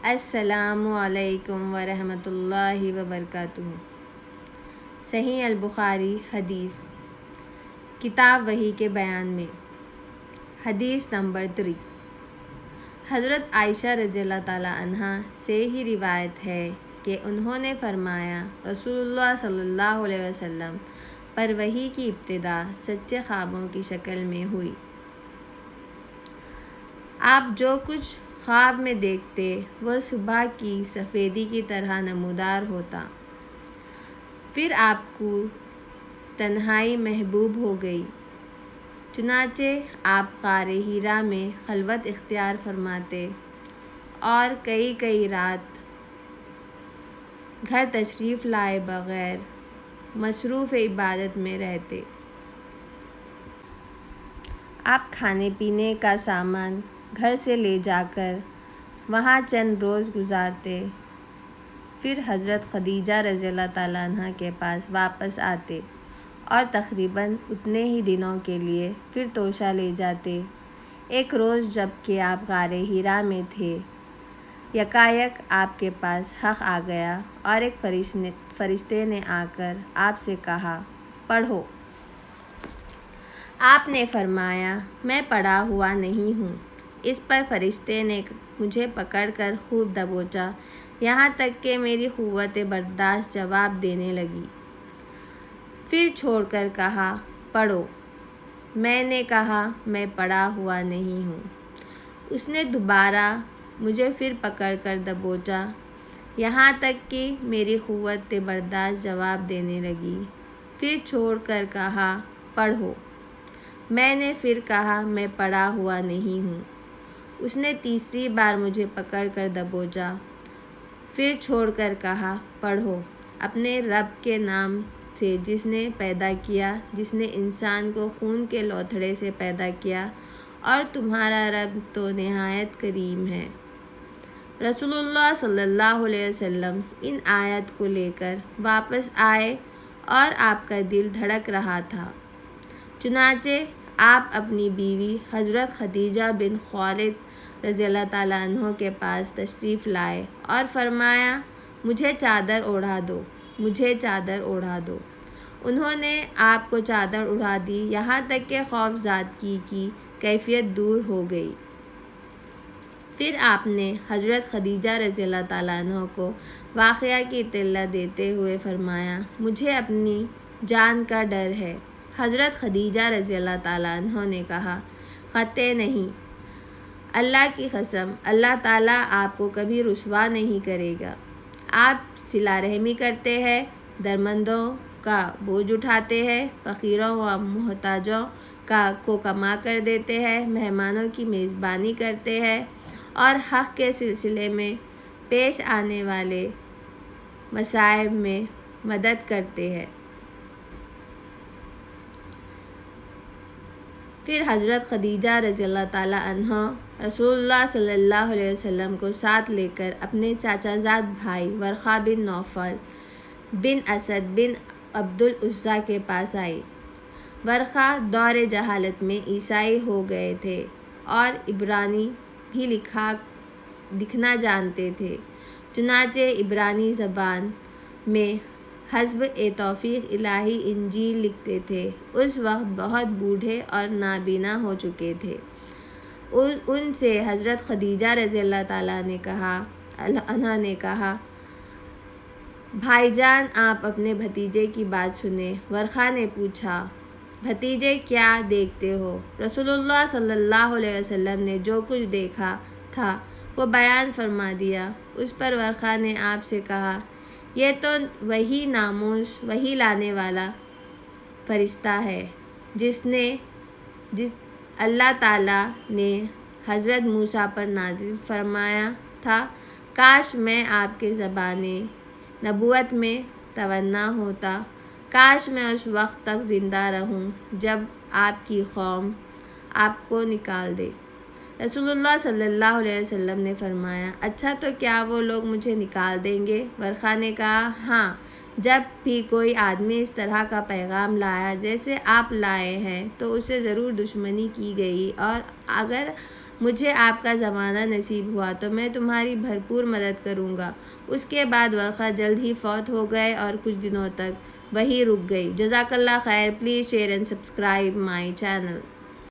السلام علیکم ورحمۃ اللہ وبرکاتہ۔ صحیح البخاری حدیث کتاب وحی کے بیان میں حدیث نمبر 3۔ حضرت عائشہ رضی اللہ تعالیٰ عنہ سے ہی روایت ہے کہ انہوں نے فرمایا، رسول اللہ صلی اللہ علیہ وسلم پر وحی کی ابتدا سچے خوابوں کی شکل میں ہوئی۔ آپ جو کچھ خواب میں دیکھتے وہ صبح کی سفیدی کی طرح نمودار ہوتا، پھر آپ کو تنہائی محبوب ہو گئی، چنانچہ آپ غار حرا میں خلوت اختیار فرماتے اور کئی رات گھر تشریف لائے بغیر مصروف عبادت میں رہتے۔ آپ کھانے پینے کا سامان گھر سے لے جا کر وہاں چند روز گزارتے، پھر حضرت خدیجہ رضی اللہ تعالیٰ عنہ کے پاس واپس آتے اور تقریباً اتنے ہی دنوں کے لیے پھر توشہ لے جاتے۔ ایک روز جب کہ آپ غار حرا میں تھے، یکایک آپ کے پاس حق آ گیا اور ایک فرشتے نے آ کر آپ سے کہا، پڑھو۔ آپ نے فرمایا، میں پڑھا ہوا نہیں ہوں۔ اس پر فرشتے نے مجھے پکڑ کر خوب دبوچا، یہاں تک کہ میری قوت برداشت جواب دینے لگی، پھر چھوڑ کر کہا، پڑھو۔ میں نے کہا، میں پڑھا ہوا نہیں ہوں۔ اس نے دوبارہ مجھے پھر پکڑ کر دبوچا، یہاں تک کہ میری قوت برداشت جواب دینے لگی، پھر چھوڑ کر کہا، پڑھو۔ میں نے پھر کہا، میں پڑھا ہوا نہیں ہوں۔ اس نے تیسری بار مجھے پکڑ کر دبوچا، پھر چھوڑ کر کہا، پڑھو۔ اپنے رب کے نام سے جس نے پیدا کیا، جس نے انسان کو خون کے لوتھڑے سے پیدا کیا، اور تمہارا رب تو نہایت کریم ہے۔ رسول اللہ صلی اللہ علیہ وسلم ان آیات کو لے کر واپس آئے اور آپ کا دل دھڑک رہا تھا، چنانچہ آپ اپنی بیوی حضرت خدیجہ بنت خویلد رضی اللہ تعالیٰ عنہ کے پاس تشریف لائے اور فرمایا، مجھے چادر اوڑھا دو، مجھے چادر اوڑھا دو۔ انہوں نے آپ کو چادر اڑا دی، یہاں تک کہ خوف زدگی کی کیفیت دور ہو گئی۔ پھر آپ نے حضرت خدیجہ رضی اللہ تعالیٰ عنہ کو واقعہ کی اطلاع دیتے ہوئے فرمایا، مجھے اپنی جان کا ڈر ہے۔ حضرت خدیجہ رضی اللہ تعالیٰ عنہ نے کہا، قطع نہیں، اللہ کی قسم، اللہ تعالیٰ آپ کو کبھی رسوا نہیں کرے گا۔ آپ صلہ رحمی کرتے ہیں، درمندوں کا بوجھ اٹھاتے ہیں، فقیروں و محتاجوں کو کما کر دیتے ہیں، مہمانوں کی میزبانی کرتے ہیں اور حق کے سلسلے میں پیش آنے والے مصائب میں مدد کرتے ہیں۔ پھر حضرت خدیجہ رضی اللہ تعالیٰ عنہ رسول اللہ صلی اللہ علیہ وسلم کو ساتھ لے کر اپنے چاچا زاد بھائی ورقہ بن نوفل بن اسد بن عبد العزیٰ کے پاس آئی۔ ورقہ دور جہالت میں عیسائی ہو گئے تھے اور عبرانی بھی لکھنا جانتے تھے، چنانچہ عبرانی زبان میں حسب توفیق الہی انجیل لکھتے تھے۔ اس وقت بہت بوڑھے اور نابینا ہو چکے تھے۔ ان سے حضرت خدیجہ رضی اللہ تعالیٰ عنہ نے کہا، بھائی جان، آپ اپنے بھتیجے کی بات سنیں۔ ورقہ نے پوچھا، بھتیجے کیا دیکھتے ہو؟ رسول اللہ صلی اللہ علیہ وسلم نے جو کچھ دیکھا تھا وہ بیان فرما دیا۔ اس پر ورقہ نے آپ سے کہا، یہ تو وہی ناموس وحی لانے والا فرشتہ ہے جس اللہ تعالیٰ نے حضرت موسیٰ پر نازل فرمایا تھا۔ کاش میں آپ کے زمانِ نبوت میں توانا ہوتا، کاش میں اس وقت تک زندہ رہوں جب آپ کی قوم آپ کو نکال دے۔ رسول اللہ صلی اللہ علیہ وسلم نے فرمایا، اچھا تو کیا وہ لوگ مجھے نکال دیں گے؟ ورقہ نے کہا، ہاں، جب بھی کوئی آدمی اس طرح کا پیغام لایا جیسے آپ لائے ہیں تو اسے ضرور دشمنی کی گئی، اور اگر مجھے آپ کا زمانہ نصیب ہوا تو میں تمہاری بھرپور مدد کروں گا۔ اس کے بعد ورقہ جلد ہی فوت ہو گئے اور کچھ دنوں تک وہی رک گئی۔ جزاک اللہ خیر۔ Please share and subscribe my channel.